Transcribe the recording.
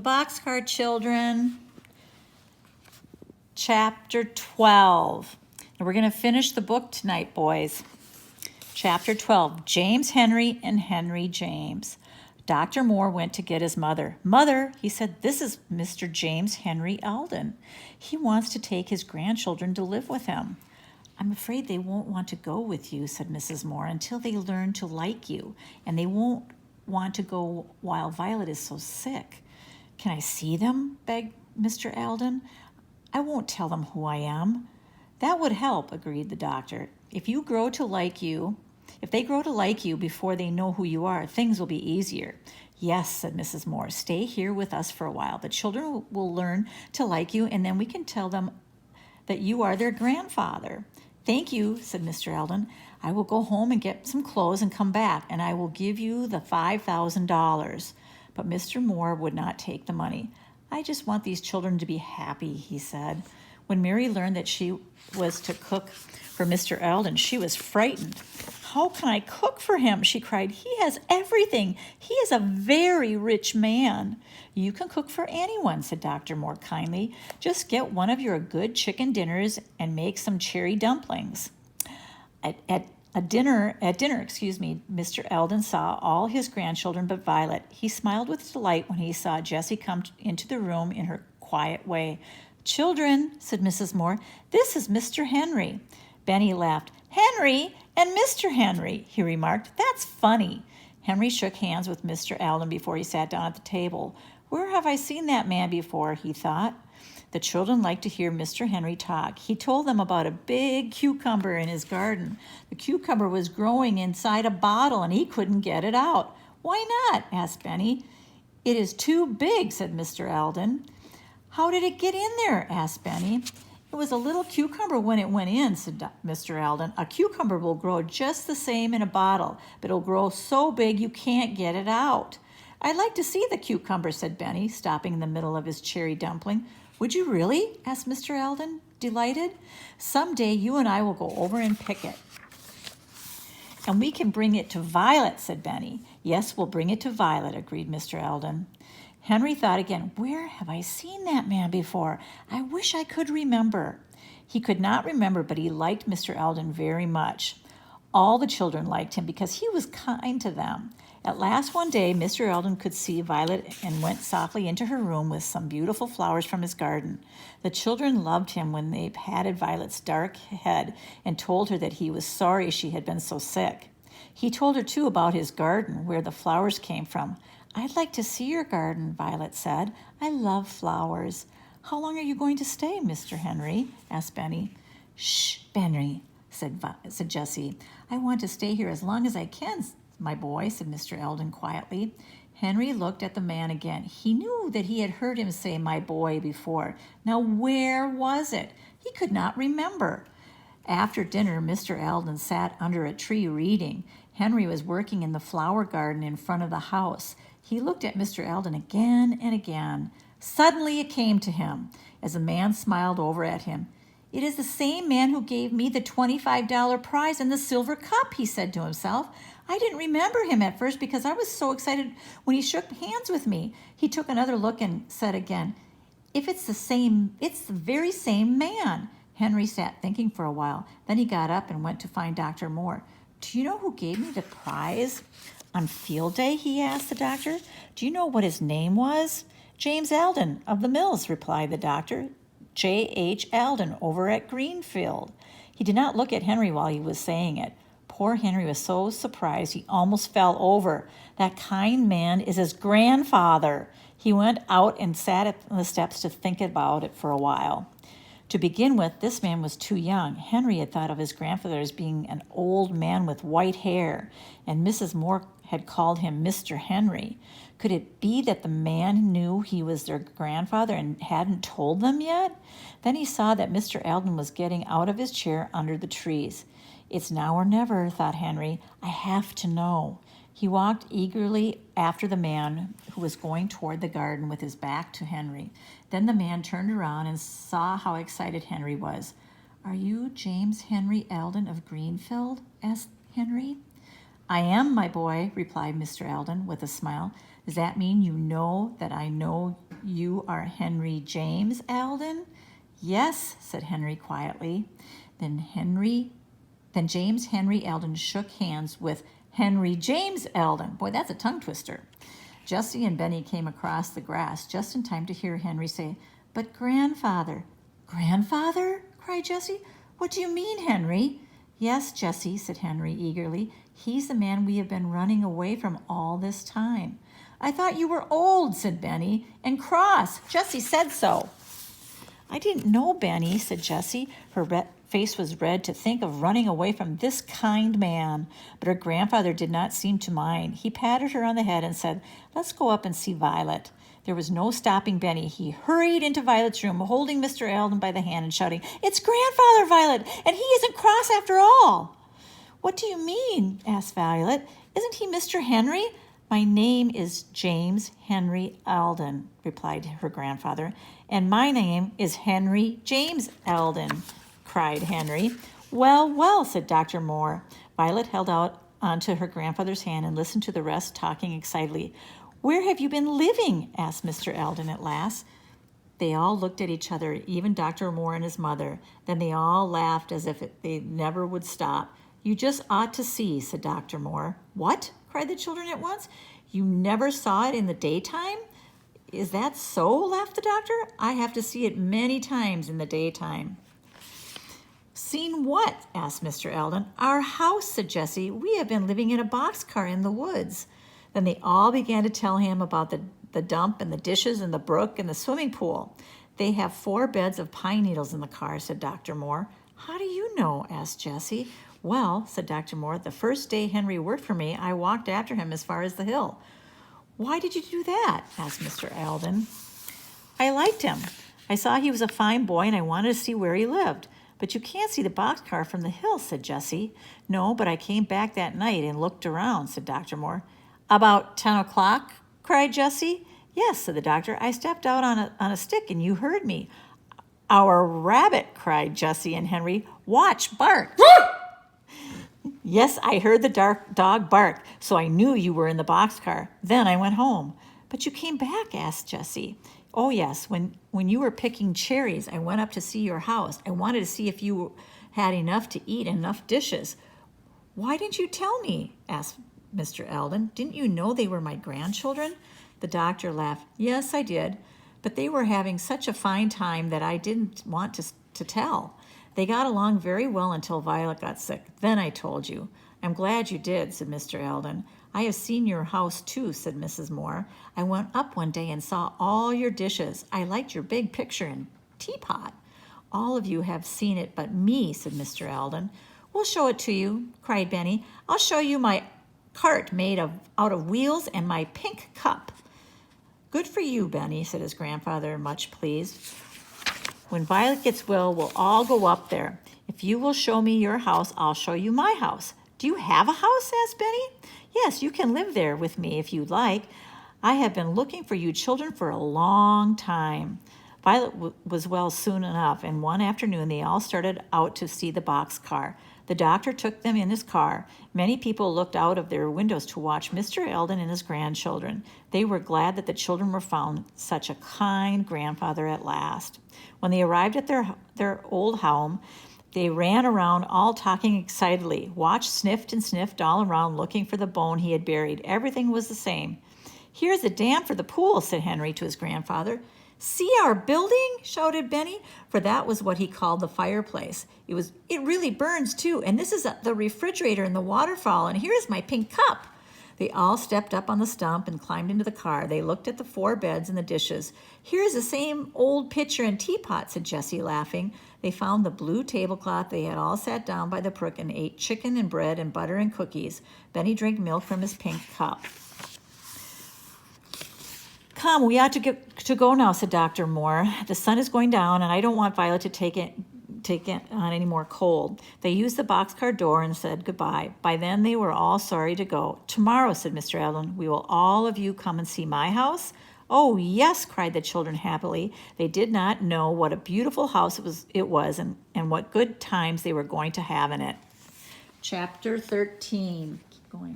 boxcar, children. Chapter 12. And we're going to finish the book tonight, boys. Chapter 12, James Henry and Henry James. Dr. Moore went to get his mother. Mother, he said, this is Mr. James Henry Eldon. He wants to take his grandchildren to live with him. I'm afraid they won't want to go with you, said Mrs. Moore, until they learn to like you, and they won't want to go while Violet is so sick. Can I see them? Begged Mr. Eldon. I won't tell them who I am. That would help, agreed the doctor. If they grow to like you before they know who you are, things will be easier. Yes, said Mrs. Moore, stay here with us for a while. The children will learn to like you, and then we can tell them that you are their grandfather. Thank you, said Mr. Eldon. I will go home and get some clothes and come back, and I will give you the $5,000. But Mr. Moore would not take the money. I just want these children to be happy, he said. When Mary learned that she was to cook for Mr. Eldon, she was frightened. How can I cook for him? She cried. He has everything. He is a very rich man. You can cook for anyone, said Dr. Moore kindly. Just get one of your good chicken dinners and make some cherry dumplings. At dinner, Mr. Eldon saw all his grandchildren but Violet. He smiled with delight when he saw Jessie come into the room in her quiet way. Children, said Mrs. Moore, this is Mr. Henry. Benny laughed. Henry and Mr. Henry, he remarked. That's funny. Henry shook hands with Mr. Eldon before he sat down at the table. Where have I seen that man before, he thought. The children liked to hear Mr. Henry talk. He told them about a big cucumber in his garden. The cucumber was growing inside a bottle, and he couldn't get it out. Why not? Asked Benny. It is too big, said Mr. Eldon. How did it get in there? Asked Benny. It was a little cucumber when it went in, said Mr. Eldon. A cucumber will grow just the same in a bottle, but it'll grow so big you can't get it out. I'd like to see the cucumber, said Benny, stopping in the middle of his cherry dumpling. Would you really? Asked Mr. Eldon, delighted. Someday you and I will go over and pick it. And we can bring it to Violet, said Benny. Yes, we'll bring it to Violet, agreed Mr. Eldon. Henry thought again, where have I seen that man before? I wish I could remember. He could not remember, but he liked Mr. Eldon very much. All the children liked him because he was kind to them. At last one day, Mr. Eldon could see Violet and went softly into her room with some beautiful flowers from his garden. The children loved him when they patted Violet's dark head and told her that he was sorry she had been so sick. He told her, too, about his garden, where the flowers came from. I'd like to see your garden, Violet said. I love flowers. How long are you going to stay, Mr. Henry? Asked Benny. Shh, Benny, said Jessie. I want to stay here as long as I can, my boy, said Mr. Eldon quietly. Henry looked at the man again. He knew that he had heard him say my boy before. Now where was it? He could not remember. After dinner, Mr. Eldon sat under a tree reading. Henry was working in the flower garden in front of the house. He looked at Mr. Eldon again and again. Suddenly it came to him, as the man smiled over at him. It is the same man who gave me the $25 prize and the silver cup, he said to himself. I didn't remember him at first because I was so excited when he shook hands with me. He took another look and said again, if it's the same, it's the very same man. Henry sat thinking for a while. Then he got up and went to find Dr. Moore. Do you know who gave me the prize on field day? He asked the doctor. Do you know what his name was? James Eldon of the Mills, replied the doctor. J.H. Eldon over at Greenfield. He did not look at Henry while he was saying it. Poor Henry was so surprised he almost fell over. That kind man is his grandfather. He went out and sat at the steps to think about it for a while. To begin with, this man was too young. Henry had thought of his grandfather as being an old man with white hair, and Mrs. Moore had called him Mr. Henry. Could it be that the man knew he was their grandfather and hadn't told them yet? Then he saw that Mr. Eldon was getting out of his chair under the trees. It's now or never, thought Henry. I have to know. He walked eagerly after the man who was going toward the garden with his back to Henry. Then the man turned around and saw how excited Henry was. Are you James Henry Eldon of Greenfield? Asked Henry. I am, my boy, replied Mr. Eldon with a smile. Does that mean you know that I know you are Henry James Alden?" "Yes," said Henry quietly. Then James Henry Alden shook hands with Henry James Alden. Boy, that's a tongue twister. Jessie and Benny came across the grass just in time to hear Henry say, "But grandfather." "Grandfather?" cried Jessie. "What do you mean, Henry?" "Yes, Jessie," said Henry eagerly. "He's the man we have been running away from all this time." "I thought you were old," said Benny, "and cross. Jessie said so." "I didn't know, Benny," said Jessie. Her face was red to think of running away from this kind man. But her grandfather did not seem to mind. He patted her on the head and said, "Let's go up and see Violet." There was no stopping Benny. He hurried into Violet's room, holding Mr. Alden by the hand and shouting, "It's Grandfather, Violet, and he isn't cross after all." "What do you mean?" asked Violet. "Isn't he Mr. Henry?" "My name is James Henry Alden," replied her grandfather. "And my name is Henry James Alden," cried Henry. "Well, well," said Dr. Moore. Violet held out onto her grandfather's hand and listened to the rest talking excitedly. "Where have you been living?" asked Mr. Alden at last. They all looked at each other, even Dr. Moore and his mother. Then they all laughed as if they never would stop. "You just ought to see," said Dr. Moore. "What?" cried the children at once. "You never saw it in the daytime?" "Is that so?" laughed the doctor. "I have to see it many times in the daytime." "Seen what?" asked Mr. Alden. "Our house," said Jessie. "We have been living in a boxcar in the woods." Then they all began to tell him about the dump and the dishes and the brook and the swimming pool. "They have 4 beds of pine needles in the car," said Dr. Moore. "How do you know?" asked Jessie. "Well," said Dr. Moore, "the first day Henry worked for me, I walked after him as far as the hill." "Why did you do that?" asked Mr. Alden. "I liked him. I saw he was a fine boy and I wanted to see where he lived." "But you can't see the boxcar from the hill," said Jessie. "No, but I came back that night and looked around," said Dr. Moore. "About 10 o'clock?" cried Jessie. "Yes," said the doctor. "I stepped out on a stick and you heard me." "Our rabbit!" cried Jessie and Henry. "Watch, bark!" "Yes, I heard the dog bark, so I knew you were in the boxcar. Then I went home." "But you came back?" asked Jessie. "Oh, yes. When you were picking cherries, I went up to see your house. I wanted to see if you had enough to eat and enough dishes." "Why didn't you tell me?" asked Mr. Alden. "Didn't you know they were my grandchildren?" The doctor laughed. "Yes, I did. But they were having such a fine time that I didn't want to tell. They got along very well until Violet got sick. Then I told you." "I'm glad you did," said Mr. Alden. "I have seen your house too," said Mrs. Moore. "I went up one day and saw all your dishes. I liked your big picture and teapot." "All of you have seen it but me," said Mr. Alden. "We'll show it to you," cried Benny. "I'll show you my cart made out of wheels and my pink cup." "Good for you, Benny," said his grandfather, much pleased. "When Violet gets well, we'll all go up there. If you will show me your house, I'll show you my house." "Do you have a house?" asked Benny. "Yes, you can live there with me if you'd like. I have been looking for you children for a long time." Violet was well soon enough, and one afternoon they all started out to see the boxcar. The doctor took them in his car. Many people looked out of their windows to watch Mr. Alden and his grandchildren. They were glad that the children were found such a kind grandfather at last. When they arrived at their old home, they ran around all talking excitedly. Watch sniffed and sniffed all around looking for the bone he had buried. Everything was the same. "Here's the dam for the pool," said Henry to his grandfather. "See our building?" shouted Benny, for that was what he called the fireplace. It really burns too, and this is the refrigerator and the waterfall, and here is my pink cup." They all stepped up on the stump and climbed into the car. They looked at the 4 beds and the dishes. "Here is the same old pitcher and teapot," said Jessie, laughing. They found the blue tablecloth. They had all sat down by the brook and ate chicken and bread and butter and cookies. Benny drank milk from his pink cup. "Come, we ought to go now," said Dr. Moore. "The sun is going down, and I don't want Violet to take it on any more cold." They used the boxcar door and said goodbye. By then they were all sorry to go. "Tomorrow," said Mr. Alden, "we will all of you come and see my house?" "Oh, yes," cried the children happily. They did not know what a beautiful house it was and what good times they were going to have in it. Chapter 13. Keep going.